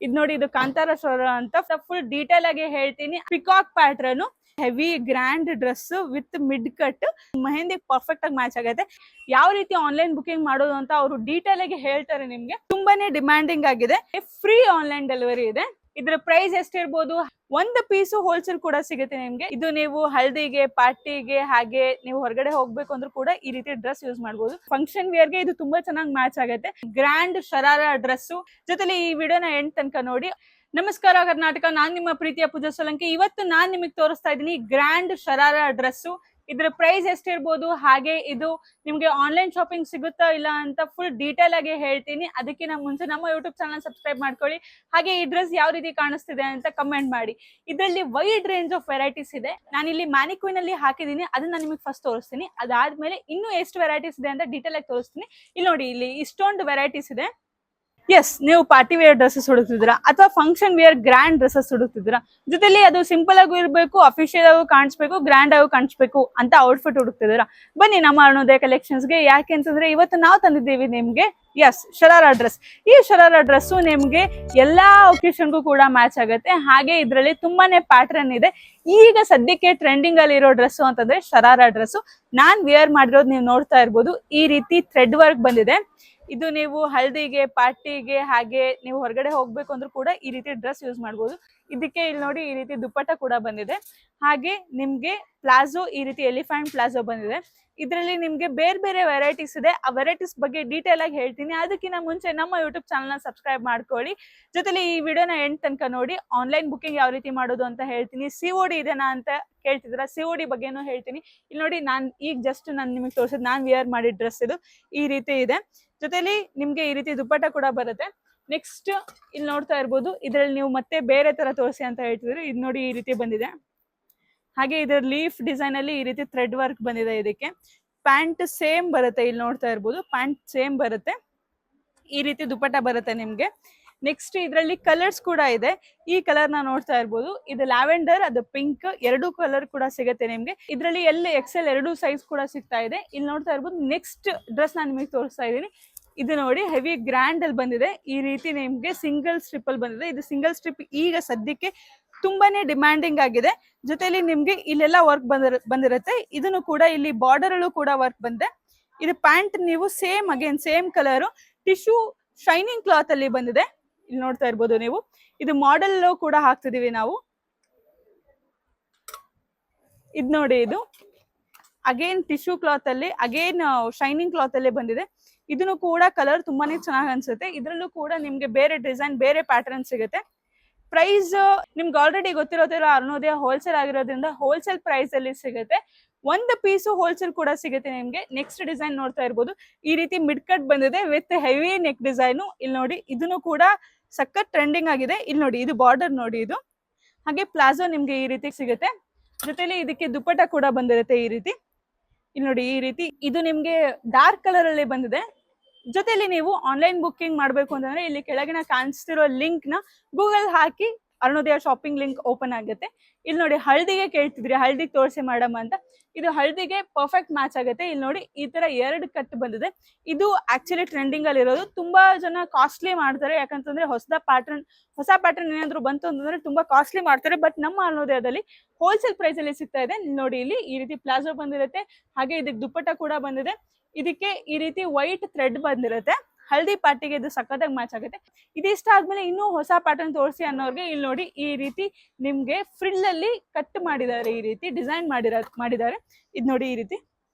ಇದು ನೋಡಿ, ಇದು ಕಾಂತಾರ ಸ್ವರ ಅಂತ ಫುಲ್ ಡೀಟೇಲ್ ಆಗಿ ಹೇಳ್ತೀನಿ. Peacock pattern, heavy grand dress with mid cut, mehndi perfect ಆಗಿ ಮ್ಯಾಚ್ ಆಗುತ್ತೆ. ಯಾವ ರೀತಿ ಆನ್ಲೈನ್ ಬುಕಿಂಗ್ ಮಾಡೋದು ಅಂತ ಅವರು ಡೀಟೇಲ್ ಆಗಿ ಹೇಳ್ತಾರೆ ನಿಮ್ಗೆ. ತುಂಬಾನೇ ಡಿಮ್ಯಾಂಡಿಂಗ್ ಆಗಿದೆ. ಫ್ರೀ ಆನ್ಲೈನ್ ಡೆಲಿವರಿ ಇದೆ. ಇದ್ರ ಪ್ರೈಸ್ ಎಷ್ಟಿರ್ಬೋದು, ಒಂದು ಪೀಸು ಹೋಲ್ಸೇಲ್ ಕೂಡ ಸಿಗುತ್ತೆ ನಿಮ್ಗೆ. ಇದು ನೀವು ಹಲ್ದಿಗೆ, ಪಾರ್ಟಿಗೆ, ಹಾಗೆ ನೀವು ಹೊರಗಡೆ ಹೋಗ್ಬೇಕು ಅಂದ್ರೂ ಕೂಡ ಈ ರೀತಿ ಡ್ರೆಸ್ ಯೂಸ್ ಮಾಡಬಹುದು. ಫಂಕ್ಷನ್ ವೇರ್ ಗೆ ಇದು ತುಂಬಾ ಚೆನ್ನಾಗಿ ಮ್ಯಾಚ್ ಆಗುತ್ತೆ. ಗ್ರ್ಯಾಂಡ್ ಶರಾರ ಡ್ರೆಸ್ ಜೊತೆಲಿ ಈ ವಿಡಿಯೋನ ಎಂಡ್ ತನಕ ನೋಡಿ. ನಮಸ್ಕಾರ ಕರ್ನಾಟಕ, ನಾನ್ ನಿಮ್ಮ ಪ್ರೀತಿಯ ಪೂಜಾ ಸೋಲಂಕಿ. ಇವತ್ತು ನಾನ್ ನಿಮಗೆ ತೋರಿಸ್ತಾ ಇದ್ದೀನಿ ಗ್ರ್ಯಾಂಡ್ ಶರಾರ ಡ್ರೆಸ್. ಇದ್ರ ಪ್ರೈಸ್ ಎಷ್ಟಿರ್ಬೋದು, ಹಾಗೆ ಇದು ನಿಮ್ಗೆ ಆನ್ಲೈನ್ ಶಾಪಿಂಗ್ ಸಿಗುತ್ತಾ ಇಲ್ಲ ಅಂತ ಫುಲ್ ಡೀಟೇಲ್ ಆಗಿ ಹೇಳ್ತೀನಿ. ಅದಕ್ಕಿಂತ ಮುಂಚೆ ನಮ್ಮ ಯೂಟ್ಯೂಬ್ ಚಾನಲ್ ಸಬ್ಸ್ಕ್ರೈಬ್ ಮಾಡ್ಕೊಳ್ಳಿ. ಹಾಗೆ ಈ ಡ್ರೆಸ್ ಯಾವ ರೀತಿ ಕಾಣಿಸ್ತಿದೆ ಅಂತ ಕಮೆಂಟ್ ಮಾಡಿ. ಇದರಲ್ಲಿ ವೈಡ್ ರೇಂಜ್ ಆಫ್ ವೆರೈಟೀಸ್ ಇದೆ. ನಾನು ಇಲ್ಲಿ ಮ್ಯಾನಿಕ್ವಿನ್ ಅಲ್ಲಿ ಹಾಕಿದೀನಿ, ಅದನ್ನ ನಿಮಗೆ ಫಸ್ಟ್ ತೋರಿಸ್ತೀನಿ. ಅದಾದ್ಮೇಲೆ ಇನ್ನೂ ಎಷ್ಟು ವೆರೈಟೀಸ್ ಇದೆ ಅಂತ ಡೀಟೇಲ್ ಆಗಿ ತೋರಿಸ್ತೀನಿ. ಇಲ್ಲಿ ನೋಡಿ, ಇಲ್ಲಿ ಇಷ್ಟೊಂದು ವೆರೈಟೀಸ್ ಇದೆ. ಎಸ್, ನೀವು ಪಾರ್ಟಿ ವೇರ್ ಡ್ರೆಸ್ಸಸ್ ಹುಡುಕ್ತಿದ್ದೀರಾ ಅಥವಾ ಫಂಕ್ಷನ್ ವೇರ್ ಗ್ರ್ಯಾಂಡ್ ಡ್ರೆಸ್ಸಸ್ ಹುಡುಕ್ತಿದ್ದೀರಾ, ಜೊತೆಲಿ ಅದು ಸಿಂಪಲ್ ಆಗೂ ಇರಬೇಕು, ಅಫಿಷಿಯಲ್ ಆಗೂ ಕಾಣಿಸ್ಬೇಕು, ಗ್ರ್ಯಾಂಡ್ ಆಗೂ ಕಾಣಿಸ್ಬೇಕು ಅಂತ ಔಟ್ಫಿಟ್ ಹುಡುಕ್ತಿದ್ದೀರಾ, ಬನ್ನಿ ನಮ್ಮ ಅರುಣೋದಯ ಕಲೆಕ್ಷನ್ಸ್ಗೆ. ಯಾಕೆ ಅಂತಂದ್ರೆ ಇವತ್ತು ನಾವು ತಂದಿದ್ದೀವಿ ನಿಮ್ಗೆ ಶರಾರ ಡ್ರೆಸ್. ಈ ಶರಾರ ಡ್ರೆಸ್ ನಿಮ್ಗೆ ಎಲ್ಲಾ ಒಕೇಶನ್ಗೂ ಕೂಡ ಮ್ಯಾಚ್ ಆಗುತ್ತೆ. ಹಾಗೆ ಇದರಲ್ಲಿ ತುಂಬಾನೇ ಪ್ಯಾಟರ್ನ್ ಇದೆ. ಈಗ ಸದ್ಯಕ್ಕೆ ಟ್ರೆಂಡಿಂಗ್ ಅಲ್ಲಿ ಇರೋ ಡ್ರೆಸ್ ಅಂತಂದ್ರೆ ಶರಾರ ಡ್ರೆಸ್. ನಾನ್ ವೇರ್ ಮಾಡಿರೋದು ನೀವು ನೋಡ್ತಾ ಇರ್ಬೋದು. ಈ ರೀತಿ ಥ್ರೆಡ್ ವರ್ಕ್ ಬಂದಿದೆ. ಇದು ನೀವು ಹಲ್ದಿಗೆ, ಪಾರ್ಟಿಗೆ, ಹಾಗೆ ನೀವು ಹೊರಗಡೆ ಹೋಗ್ಬೇಕು ಅಂದ್ರೂ ಕೂಡ ಈ ರೀತಿ ಡ್ರೆಸ್ ಯೂಸ್ ಮಾಡಬಹುದು. ಇದಕ್ಕೆ ಇಲ್ಲಿ ನೋಡಿ, ಈ ರೀತಿ ದುಪ್ಪಟ್ಟ ಕೂಡ ಬಂದಿದೆ. ಹಾಗೆ ನಿಮ್ಗೆ ಪ್ಲಾಜೋ, ಈ ರೀತಿ ಎಲಿಫೆಂಟ್ ಪ್ಲಾಜೋ ಬಂದಿದೆ. ಇದರಲ್ಲಿ ನಿಮ್ಗೆ ಬೇರೆ ಬೇರೆ ವೆರೈಟೀಸ್ ಇದೆ. ಆ ವೆರೈಟೀಸ್ ಬಗ್ಗೆ ಡೀಟೇಲ್ ಆಗಿ ಹೇಳ್ತೀನಿ. ಅದಕ್ಕಿಂತ ಮುಂಚೆ ನಮ್ಮ ಯೂಟ್ಯೂಬ್ ಚಾನಲ್ ನ ಸಬ್ಸ್ಕ್ರೈಬ್ ಮಾಡ್ಕೊಳ್ಳಿ. ಜೊತೆಲಿ ಈ ವಿಡಿಯೋನ ಎಂಡ್ ತನಕ ನೋಡಿ. ಆನ್ಲೈನ್ ಬುಕಿಂಗ್ ಯಾವ ರೀತಿ ಮಾಡೋದು ಅಂತ ಹೇಳ್ತೀನಿ. COD ಇದೆನಾ ಅಂತ ಕೇಳ್ತಿದ್ರ, COD ಬಗ್ಗೆನೂ ಹೇಳ್ತೀನಿ. ಇಲ್ಲಿ ನೋಡಿ, ಈಗ ಜಸ್ಟ್ ನಾನು ನಿಮಗೆ ತೋರಿಸಿದ್ ನಾನ್ ವೇರ್ ಮಾಡಿದ ಡ್ರೆಸ್ ಇದು ಈ ರೀತಿ ಇದೆ. ಜೊತೆಲಿ ನಿಮ್ಗೆ ಈ ರೀತಿ ದುಪ್ಪಟ್ಟ ಕೂಡ ಬರುತ್ತೆ. ನೆಕ್ಸ್ಟ್ ಇಲ್ಲಿ ನೋಡ್ತಾ ಇರ್ಬೋದು, ಇದ್ರಲ್ಲಿ ನೀವು ಮತ್ತೆ ಬೇರೆ ತರ ತೋರಿಸಿ ಅಂತ ಹೇಳ್ತಿದ್ರು. ಇದು ನೋಡಿ, ಈ ರೀತಿ ಬಂದಿದೆ. ಹಾಗೆ ಇದರ ಲೀಫ್ ಡಿಸೈನ್ ಅಲ್ಲಿ ಈ ರೀತಿ ಥ್ರೆಡ್ ವರ್ಕ್ ಬಂದಿದೆ. ಇದಕ್ಕೆ ಪ್ಯಾಂಟ್ ಸೇಮ್ ಬರುತ್ತೆ. ಇಲ್ಲಿ ನೋಡ್ತಾ ಇರ್ಬೋದು, ಪ್ಯಾಂಟ್ ಸೇಮ್ ಬರುತ್ತೆ. ಈ ರೀತಿ ದುಪ್ಪಟ್ಟ ಬರುತ್ತೆ ನಿಮ್ಗೆ. ನೆಕ್ಸ್ಟ್ ಇದರಲ್ಲಿ ಕಲರ್ಸ್ ಕೂಡ ಇದೆ. ಈ ಕಲರ್ ನ ನೋಡ್ತಾ ಇರ್ಬೋದು. ಇದು ಲ್ಯಾವೆಂಡರ್, ಅದು ಪಿಂಕ್, ಎರಡು ಕಲರ್ ಕೂಡ ಸಿಗುತ್ತೆ ನಿಮ್ಗೆ. ಇದರಲ್ಲಿ XL ಎರಡು ಸೈಜ್ ಕೂಡ ಸಿಗ್ತಾ ಇದೆ. ಇಲ್ಲಿ ನೋಡ್ತಾ ಇರ್ಬೋದು. ನೆಕ್ಸ್ಟ್ ಡ್ರೆಸ್ ನಾನು ನಿಮಗೆ ತೋರಿಸ್ತಾ ಇದ್ದೀನಿ. ಇದು ನೋಡಿ, ಹೆವಿ ಗ್ರ್ಯಾಂಡ್ ಅಲ್ಲಿ ಬಂದಿದೆ. ಈ ರೀತಿ ನಿಮ್ಗೆ ಸಿಂಗಲ್ ಸ್ಟ್ರಿಪ್ ಅಲ್ಲಿ ಬಂದಿದೆ. ಇದು ಸಿಂಗಲ್ ಸ್ಟ್ರಿಪ್ ಈಗ ಸದ್ಯಕ್ಕೆ ತುಂಬಾನೇ ಡಿಮ್ಯಾಂಡಿಂಗ್ ಆಗಿದೆ. ಜೊತೆಲಿ ನಿಮ್ಗೆ ಇಲ್ಲೆಲ್ಲ ವರ್ಕ್ ಬಂದಿರುತ್ತೆ. ಇದನ್ನು ಕೂಡ ಇಲ್ಲಿ ಬಾರ್ಡರ್ ಅಲ್ಲೂ ಕೂಡ ವರ್ಕ್ ಬಂದಿದೆ. ಇದು ಪ್ಯಾಂಟ್ ನೀವು same colour tissue shining cloth ಅಲ್ಲಿ ಬಂದಿದೆ. ಇಲ್ಲಿ ನೋಡ್ತಾ ಇರ್ಬೋದು ನೀವು. ಇದು ಮಾಡೆಲ್ ಕೂಡ ಹಾಕ್ತಿದೀವಿ ನಾವು. ಇದ್ ನೋಡಿ, ಇದು ಅಗೇನ್ ಟಿಶ್ಯೂ ಕ್ಲಾತ್ ಅಲ್ಲಿ, ಅಗೇನ್ ಶೈನಿಂಗ್ ಕ್ಲಾತ್ ಅಲ್ಲಿ ಬಂದಿದೆ. ಇದನ್ನು ಕೂಡ ಕಲರ್ ತುಂಬಾನೇ ಚೆನ್ನಾಗಿ ಅನ್ಸುತ್ತೆ. ಇದ್ರಲ್ಲೂ ಕೂಡ ನಿಮ್ಗೆ ಬೇರೆ ಡಿಸೈನ್, ಬೇರೆ ಪ್ಯಾಟರ್ನ್ ಸಿಗುತ್ತೆ. ಪ್ರೈಸ್ ನಿಮ್ಗೆ ಆಲ್ರೆಡಿ ಗೊತ್ತಿರೋದಿಲ್ಲ, ಅರುಣೋದಯ ಹೋಲ್ಸೇಲ್ ಆಗಿರೋದ್ರಿಂದ ಹೋಲ್ಸೇಲ್ ಪ್ರೈಸ್ ಅಲ್ಲಿ ಸಿಗುತ್ತೆ. ಒಂದು ಪೀಸು ಹೋಲ್ಸೇಲ್ ಕೂಡ ಸಿಗುತ್ತೆ ನಿಮ್ಗೆ. ನೆಕ್ಸ್ಟ್ ಡಿಸೈನ್ ನೋಡ್ತಾ ಇರ್ಬೋದು. ಈ ರೀತಿ ಮಿಡ್ ಕಟ್ ಬಂದಿದೆ ವಿತ್ ಹೆವಿ ನೆಕ್ ಡಿಸೈನು. ಇಲ್ಲಿ ನೋಡಿ, ಇದನ್ನು ಕೂಡ ಸಖತ್ ಟ್ರೆಂಡಿಂಗ್ ಆಗಿದೆ. ಇಲ್ಲಿ ನೋಡಿ, ಇದು ಬಾರ್ಡರ್ ನೋಡಿ ಇದು. ಹಾಗೆ ಪ್ಲಾಜೋ ನಿಮ್ಗೆ ಈ ರೀತಿ ಸಿಗುತ್ತೆ. ಜೊತೆಲಿ ಇದಕ್ಕೆ ದುಪ್ಪಟ್ಟ ಕೂಡ ಬಂದಿರುತ್ತೆ ಈ ರೀತಿ. ಇಲ್ಲಿ ನೋಡಿ, ಈ ರೀತಿ ಇದು ನಿಮ್ಗೆ ಡಾರ್ಕ್ ಕಲರ್ ಅಲ್ಲಿ ಬಂದಿದೆ. ಜೊತೆಲಿ ನೀವು ಆನ್ಲೈನ್ ಬುಕ್ಕಿಂಗ್ ಮಾಡಬೇಕು ಅಂತಂದ್ರೆ ಇಲ್ಲಿ ಕೆಳಗಿನ ಕಾಣಿಸ್ತಿರೋ ಲಿಂಕ್ ನ ಗೂಗಲ್ ಹಾಕಿ ಅರುಣೋದಯ ಶಾಪಿಂಗ್ ಲಿಂಕ್ ಓಪನ್ ಆಗುತ್ತೆ. ಇಲ್ಲಿ ನೋಡಿ, ಹಳದಿಗೆ ಕೇಳ್ತಿದ್ರಿ, ಹಳದಿಗೆ ತೋರಿಸಿ ಮೇಡಮ್ ಅಂತ. ಇದು ಹಳದಿಗೆ ಪರ್ಫೆಕ್ಟ್ ಮ್ಯಾಚ್ ಆಗುತ್ತೆ. ಇಲ್ಲಿ ನೋಡಿ, ಈ ತರ 2 ಕಟ್ ಬಂದಿದೆ. ಇದು ಆಕ್ಚುಲಿ ಟ್ರೆಂಡಿಂಗ್ ಅಲ್ಲಿ ಇರೋದು. ತುಂಬಾ ಜನ ಕಾಸ್ಟ್ಲಿ ಮಾಡ್ತಾರೆ. ಯಾಕಂತಂದ್ರೆ ಹೊಸ ಪ್ಯಾಟರ್ನ್ ಏನಾದ್ರು ಬಂತು ಅಂತಂದ್ರೆ ತುಂಬಾ ಕಾಸ್ಟ್ಲಿ ಮಾಡ್ತಾರೆ. ಬಟ್ ನಮ್ಮ ಅರುಣೋದಯದಲ್ಲಿ ಹೋಲ್ಸೇಲ್ ಪ್ರೈಸ್ ಅಲ್ಲಿ ಸಿಗ್ತಾ ಇದೆ. ನೋಡಿ, ಇಲ್ಲಿ ಈ ರೀತಿ ಪ್ಲಾಜೋ ಬಂದಿರುತ್ತೆ. ಹಾಗೆ ಇದಕ್ಕೆ ದುಪ್ಪಟ್ಟ ಕೂಡ ಬಂದಿದೆ. ಇದಕ್ಕೆ ಈ ರೀತಿ ವೈಟ್ ಥ್ರೆಡ್ ಬಂದಿರುತ್ತೆ. ಹಲ್ದಿ ಪಾರ್ಟಿಗೆ ಇದು ಸಖತ್ತಾಗಿ ಮ್ಯಾಚ್ ಆಗುತ್ತೆ. ಇದಿಷ್ಟ ಆದ್ಮೇಲೆ ಇನ್ನೂ ಹೊಸ ಪ್ಯಾಟರ್ನ್ ತೋರಿಸಿ ಅನ್ನೋರ್ಗೆ ಇಲ್ಲಿ ನೋಡಿ, ಈ ರೀತಿ ನಿಮ್ಗೆ ಫ್ರಿಲ್ ಅಲ್ಲಿ ಕಟ್ ಮಾಡಿದ್ದಾರೆ. ಈ ರೀತಿ ಡಿಸೈನ್ ಮಾಡಿದ್ದಾರೆ. ಇದು ನೋಡಿ, ಈ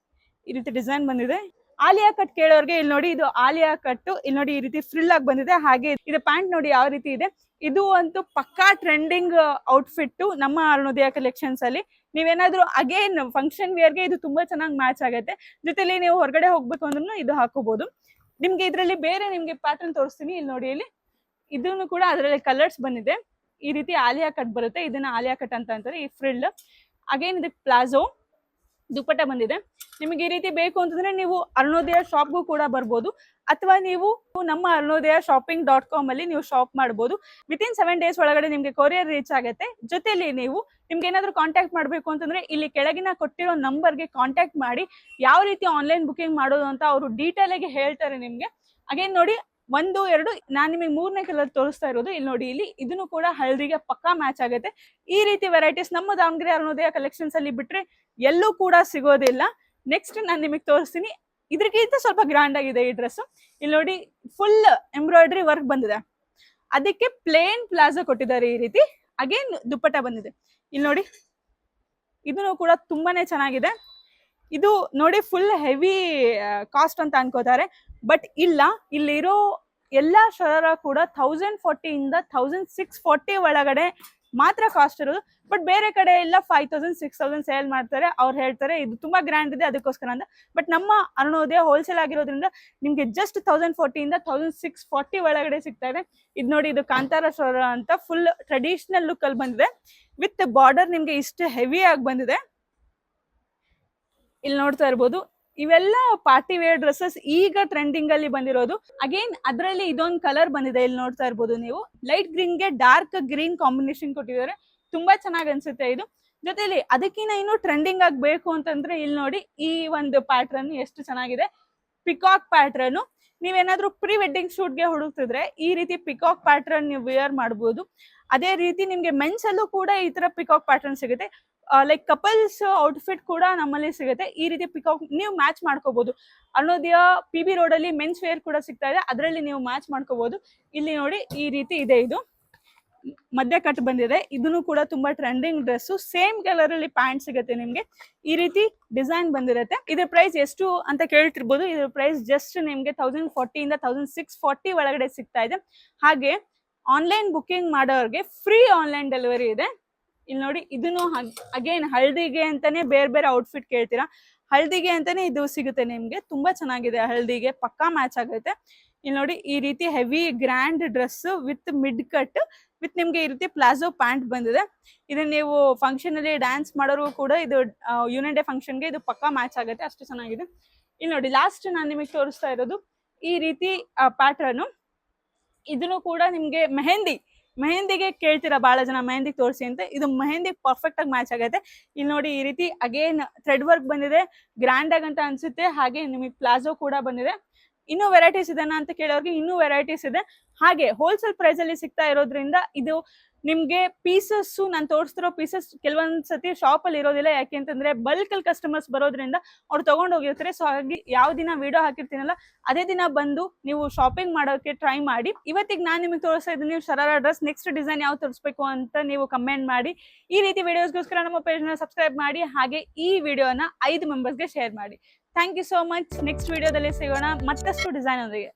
ರೀತಿ ಡಿಸೈನ್ ಬಂದಿದೆ. ಆಲಿಯಾ ಕಟ್ ಕೇಳೋರ್ಗೆ ಇಲ್ಲಿ ನೋಡಿ, ಇದು ಆಲಿಯಾ ಕಟ್. ಇಲ್ಲಿ ನೋಡಿ, ಈ ರೀತಿ ಫ್ರಿಲ್ ಆಗಿ ಬಂದಿದೆ. ಹಾಗೆ ಇದು ಪ್ಯಾಂಟ್ ನೋಡಿ ಯಾವ ರೀತಿ ಇದೆ. ಇದು ಅಂತೂ ಪಕ್ಕಾ ಟ್ರೆಂಡಿಂಗ್ ಔಟ್ಫಿಟ್ ನಮ್ಮ ಅರುಣೋದಯ ಕಲೆಕ್ಷನ್ಸ್ ಅಲ್ಲಿ. ನೀವೇನಾದ್ರೂ ಅಗೇನ್ ಫಂಕ್ಷನ್ ವೇರ್ಗೆ ಇದು ತುಂಬಾ ಚೆನ್ನಾಗಿ ಮ್ಯಾಚ್ ಆಗುತ್ತೆ. ಜೊತೆಲಿ ನೀವು ಹೊರಗಡೆ ಹೋಗ್ಬೇಕು ಅಂದ್ರೂ ಇದು ಹಾಕೋಬಹುದು. ನಿಮ್ಗೆ ಇದರಲ್ಲಿ ಬೇರೆ ನಿಮ್ಗೆ ಪ್ಯಾಟರ್ನ್ ತೋರಿಸ್ತೀನಿ. ಇಲ್ಲಿ ನೋಡಿ, ಇಲ್ಲಿ ಇದನ್ನು ಕೂಡ ಅದರಲ್ಲಿ ಕಲರ್ಸ್ ಬಂದಿದೆ. ಈ ರೀತಿ ಆಲಿಯಾ ಕಟ್ ಬರುತ್ತೆ. ಇದನ್ನ ಆಲಿಯಾ ಕಟ್ ಅಂತ ಅಂತಾರೆ. ಈ ಫ್ರಿಲ್ ಅಗೇನ್ ಇದಕ್ಕೆ ಪ್ಲಾಜೋ, ದುಪ್ಪಟ್ಟ ಬಂದಿದೆ. ನಿಮಗೆ ಈ ರೀತಿ ಬೇಕು ಅಂತಂದ್ರೆ ನೀವು ಅರುಣೋದಯ ಶಾಪ್ಗೂ ಕೂಡ ಬರ್ಬೋದು, ಅಥವಾ ನೀವು ನಮ್ಮ ಅರುಣೋದಯ shopping.com ಅಲ್ಲಿ ನೀವು ಶಾಪ್ ಮಾಡಬಹುದು. ವಿತಿನ್ 7 days ಒಳಗಡೆ ನಿಮ್ಗೆ ಕೊರಿಯರ್ ರೀಚ್ ಆಗುತ್ತೆ. ಜೊತೆಲಿ ನೀವು ನಿಮ್ಗೆ ಏನಾದ್ರು ಕಾಂಟ್ಯಾಕ್ಟ್ ಮಾಡಬೇಕು ಅಂತಂದ್ರೆ ಇಲ್ಲಿ ಕೆಳಗಿನ ಕೊಟ್ಟಿರೋ ನಂಬರ್ಗೆ ಕಾಂಟ್ಯಾಕ್ಟ್ ಮಾಡಿ ಯಾವ ರೀತಿ ಆನ್ಲೈನ್ ಬುಕಿಂಗ್ ಮಾಡೋದು ಅಂತ ಅವರು ಡೀಟೇಲ್ ಆಗಿ ಹೇಳ್ತಾರೆ ನಿಮ್ಗೆ. ಅಗೇನ್ ನೋಡಿ, ಒಂದು ಎರಡು ನಾನು ನಿಮಗೆ ಮೂರನೇ ಕಲರ್ ತೋರಿಸ್ತಾ ಇರೋದು ಇಲ್ಲಿ ನೋಡಿ. ಇಲ್ಲಿ ಇದನ್ನು ಕೂಡ ಹಳದಿಗೆ ಪಕ್ಕಾ ಮ್ಯಾಚ್ ಆಗುತ್ತೆ. ಈ ರೀತಿ ವೆರೈಟೀಸ್ ನಮ್ಮ ದಾವಣಗೆರೆ ಅರುಣೋದಯ ಕಲೆಕ್ಷನ್ಸ್ ಅಲ್ಲಿ ಬಿಟ್ರೆ ಎಲ್ಲೂ ಕೂಡ ಸಿಗೋದಿಲ್ಲ. ನೆಕ್ಸ್ಟ್ ನಾನು ನಿಮಗೆ ತೋರಿಸ್ತೀನಿ, ಇದ್ರಿಗಿಂತ ಸ್ವಲ್ಪ ಗ್ರ್ಯಾಂಡ್ ಆಗಿದೆ ಈ ಡ್ರೆಸ್. ಇಲ್ಲಿ ನೋಡಿ ಫುಲ್ ಎಂಬ್ರಾಯ್ಡ್ರಿ ವರ್ಕ್ ಬಂದಿದೆ, ಅದಕ್ಕೆ ಪ್ಲೇನ್ ಪ್ಲಾಜೋ ಕೊಟ್ಟಿದ್ದಾರೆ ಈ ರೀತಿ. ಅಗೇನ್ ದುಪ್ಪಟ್ಟ ಬಂದಿದೆ ಇಲ್ಲಿ ನೋಡಿ, ಇದನ್ನು ಕೂಡ ತುಂಬಾನೇ ಚೆನ್ನಾಗಿದೆ. ಇದು ನೋಡಿ ಫುಲ್ ಹೆವಿ ಕಾಸ್ಟ್ ಅಂತ ಅನ್ಕೋತಾರೆ, ಬಟ್ ಇಲ್ಲ, ಇಲ್ಲಿರೋ ಎಲ್ಲಾ ಶರಾರ ಕೂಡ 1040 ಇಂದ 1640 ಒಳಗಡೆ ಮಾತ್ರ ಕಾಸ್ಟ್ ಇರೋದು. ಬಟ್ ಬೇರೆ ಕಡೆ ಎಲ್ಲ 5000 6000 ಸೇಲ್ ಮಾಡ್ತಾರೆ. ಅವ್ರು ಹೇಳ್ತಾರೆ ಇದು ತುಂಬಾ ಗ್ರ್ಯಾಂಡ್ ಇದೆ ಅದಕ್ಕೋಸ್ಕರ ಅಂತ. ಬಟ್ ನಮ್ಮ ಅರುಣೋದಯ ಹೋಲ್ಸೇಲ್ ಆಗಿರೋದ್ರಿಂದ ನಿಮ್ಗೆ ಜಸ್ಟ್ 1040 ಇಂದ 1640 ಒಳಗಡೆ ಸಿಗ್ತಾ ಇದೆ. ಇದು ನೋಡಿ, ಇದು ಕಾಂತಾರ ಶರಾರ ಅಂತ ಫುಲ್ ಟ್ರೆಡಿಷನಲ್ ಲುಕ್ ಅಲ್ಲಿ ಬಂದಿದೆ. ವಿತ್ ಬಾರ್ಡರ್ ನಿಮ್ಗೆ ಇಷ್ಟು ಹೆವಿ ಆಗಿ ಬಂದಿದೆ. ಇಲ್ಲಿ ನೋಡ್ತಾ ಇರ್ಬೋದು, ಇವೆಲ್ಲ ಪಾರ್ಟಿ ವೇರ್ ಡ್ರೆಸ್ಸಸ್ ಈಗ ಟ್ರೆಂಡಿಂಗ್ ಅಲ್ಲಿ ಬಂದಿರೋದು. ಅಗೇನ್ ಅದರಲ್ಲಿ ಇದೊಂದು ಕಲರ್ ಬಂದಿದೆ, ಇಲ್ಲಿ ನೋಡ್ತಾ ಇರ್ಬೋದು ನೀವು. ಲೈಟ್ ಗ್ರೀನ್ ಗೆ ಡಾರ್ಕ್ ಗ್ರೀನ್ ಕಾಂಬಿನೇಷನ್ ಕೊಟ್ಟಿದ್ದಾರೆ, ತುಂಬಾ ಚೆನ್ನಾಗಿ ಅನ್ಸುತ್ತೆ ಇದು. ಜೊತೆಲಿ ಅದಕ್ಕಿಂತ ಇನ್ನು ಟ್ರೆಂಡಿಂಗ್ ಆಗ್ಬೇಕು ಅಂತಂದ್ರೆ ಇಲ್ಲಿ ನೋಡಿ, ಈ ಒಂದು ಪ್ಯಾಟ್ರನ್ ಎಷ್ಟು ಚೆನ್ನಾಗಿದೆ. ಪಿಕಾಕ್ ಪ್ಯಾಟ್ರನ್, ನೀವೇನಾದ್ರೂ ಪ್ರೀ ವೆಡ್ಡಿಂಗ್ ಶೂಟ್ಗೆ ಹುಡುಕ್ತಿದ್ರೆ ಈ ರೀತಿ ಪಿಕಾಕ್ ಪ್ಯಾಟ್ರನ್ ನೀವು ವೇರ್ ಮಾಡಬಹುದು. ಅದೇ ರೀತಿ ನಿಮ್ಗೆ ಮೆನ್ಸ್ ಅಲ್ಲೂ ಕೂಡ ಈ ತರ ಪಿಕಾಕ್ ಪ್ಯಾಟ್ರನ್ ಸಿಗುತ್ತೆ. ಲೈಕ್ ಕಪಲ್ಸ್ ಔಟ್ಫಿಟ್ ಕೂಡ ನಮ್ಮಲ್ಲಿ ಸಿಗುತ್ತೆ. ಈ ರೀತಿ ಪಿಕಾಕ್ ನೀವು ಮ್ಯಾಚ್ ಮಾಡ್ಕೋಬಹುದು. ಅರುಣೋದಯ PB ರೋಡ್ ಅಲ್ಲಿ ಮೆನ್ಸ್ ವೇರ್ ಕೂಡ ಸಿಗ್ತಾ ಇದೆ, ಅದರಲ್ಲಿ ನೀವು ಮ್ಯಾಚ್ ಮಾಡ್ಕೋಬಹುದು. ಇಲ್ಲಿ ನೋಡಿ ಈ ರೀತಿ ಇದೆ, ಇದು ಮಧ್ಯ ಕಟ್ ಬಂದಿದೆ. ಇದನ್ನು ಕೂಡ ತುಂಬಾ ಟ್ರೆಂಡಿಂಗ್ ಡ್ರೆಸ್. ಸೇಮ್ ಕಲರ್ ಅಲ್ಲಿ ಪ್ಯಾಂಟ್ ಸಿಗುತ್ತೆ ನಿಮ್ಗೆ, ಈ ರೀತಿ ಡಿಸೈನ್ ಬಂದಿರುತ್ತೆ. ಇದ್ರ ಪ್ರೈಸ್ ಎಷ್ಟು ಅಂತ ಕೇಳ್ತಿರ್ಬೋದು. ಇದ್ರ ಪ್ರೈಸ್ ಜಸ್ಟ್ ನಿಮ್ಗೆ 1040 ಇಂದ 1640 ಒಳಗಡೆ ಸಿಗ್ತಾ ಇದೆ. ಹಾಗೆ ಆನ್ಲೈನ್ ಬುಕಿಂಗ್ ಮಾಡೋರಿಗೆ ಫ್ರೀ ಆನ್ಲೈನ್ ಡೆಲಿವರಿ ಇದೆ. ಇಲ್ಲಿ ನೋಡಿ, ಇದನ್ನು ಅಗೇನ್ ಹಳದಿಗೆ ಅಂತಾನೆ ಬೇರೆ ಬೇರೆ ಔಟ್ಫಿಟ್ ಕೇಳ್ತೀರಾ, ಹಳದಿಗೆ ಅಂತಾನೆ ಇದು ಸಿಗುತ್ತೆ ನಿಮ್ಗೆ. ತುಂಬಾ ಚೆನ್ನಾಗಿದೆ, ಹಳದಿಗೆ ಪಕ್ಕಾ ಮ್ಯಾಚ್ ಆಗುತ್ತೆ. ಇಲ್ಲಿ ನೋಡಿ, ಈ ರೀತಿ heavy grand dress with mid cut with ನಿಮ್ಗೆ ಈ ರೀತಿ ಪ್ಲಾಜೋ ಪ್ಯಾಂಟ್ ಬಂದಿದೆ. ಇದನ್ನ ನೀವು ಫಂಕ್ಷನ್ ಅಲ್ಲಿ ಡ್ಯಾನ್ಸ್ ಮಾಡೋರು ಕೂಡ ಇದು ಯೂನಿಯನ್ ಡೇ ಫಂಕ್ಷನ್ಗೆ ಇದು ಪಕ್ಕಾ ಮ್ಯಾಚ್ ಆಗುತ್ತೆ, ಅಷ್ಟು ಚೆನ್ನಾಗಿದೆ. ಇಲ್ಲಿ ನೋಡಿ, ಲಾಸ್ಟ್ ನಾನು ನಿಮಗೆ ತೋರಿಸ್ತಾ ಇರೋದು ಈ ರೀತಿ ಪ್ಯಾಟ್ರನ್. ಇದನ್ನು ಕೂಡ ನಿಮ್ಗೆ ಮೆಹಂದಿಗೆ ಕೇಳ್ತೀರಾ ಬಹಳ ಜನ, ಮೆಹಂದಿ ತೋರಿಸಿ ಅಂತ. ಇದು ಮೆಹಂದಿ ಪರ್ಫೆಕ್ಟ್ ಆಗಿ ಮ್ಯಾಚ್ ಆಗುತ್ತೆ. ಇಲ್ಲಿ ನೋಡಿ, ಈ ರೀತಿ ಅಗೇನ್ ಥ್ರೆಡ್ ವರ್ಕ್ ಬಂದಿದೆ, ಗ್ರ್ಯಾಂಡ್ ಆಗಂತ ಅನ್ಸುತ್ತೆ. ಹಾಗೆ ನಿಮಗೆ ಪ್ಲಾಜೋ ಕೂಡ ಬಂದಿದೆ. ಇನ್ನೂ ವೆರೈಟೀಸ್ ಇದನ್ನ ಅಂತ ಕೇಳೋರಿಗೆ ಇನ್ನೂ ವೆರೈಟೀಸ್ ಇದೆ. ಹಾಗೆ ಹೋಲ್ಸೇಲ್ ಪ್ರೈಸ್ ಅಲ್ಲಿ ಸಿಗ್ತಾ ಇರೋದ್ರಿಂದ ಇದು ನಿಮ್ಗೆ ಪೀಸಸ್, ನಾನು ತೋರಿಸ್ತಿರೋ ಪೀಸಸ್ ಕೆಲವೊಂದ್ಸತಿ ಶಾಪ್ ಅಲ್ಲಿ ಇರೋದಿಲ್ಲ. ಯಾಕೆ ಅಂತಂದ್ರೆ ಬಲ್ಕ್ ಅಲ್ಲಿ ಕಸ್ಟಮರ್ಸ್ ಬರೋದ್ರಿಂದ ಅವ್ರು ತಗೊಂಡ್ ಹೋಗಿರ್ತಾರೆ. ಸೊ ಹಾಗಾಗಿ ಯಾವ ದಿನ ವಿಡಿಯೋ ಹಾಕಿರ್ತೀನಲ್ಲ ಅದೇ ದಿನ ಬಂದು ನೀವು ಶಾಪಿಂಗ್ ಮಾಡೋಕೆ ಟ್ರೈ ಮಾಡಿ. ಇವತ್ತಿಗೆ ನಾನು ನಿಮಗೆ ತೋರಿಸ್ತಾ ಇದ್ದೀನಿ ನೀವು ಶರಾರ ಡ್ರೆಸ್. ನೆಕ್ಸ್ಟ್ ಡಿಸೈನ್ ಯಾವ ತೋರಿಸ್ಬೇಕು ಅಂತ ನೀವು ಕಮೆಂಟ್ ಮಾಡಿ. ಈ ರೀತಿ ವಿಡಿಯೋಸ್ಗೋಸ್ಕರ ನಮ್ಮ ಪೇಜ್ ನ ಸಬ್ಸ್ಕ್ರೈಬ್ ಮಾಡಿ. ಹಾಗೆ ಈ ವಿಡಿಯೋನ 5 ಮೆಂಬರ್ಸ್ಗೆ ಶೇರ್ ಮಾಡಿ. Thank you so much. Next ವಿಡಿಯೋದಲ್ಲಿ ಸಿಗೋಣ ಮತ್ತಷ್ಟು ಡಿಸೈನ್ ಒಂದಿಗೆ.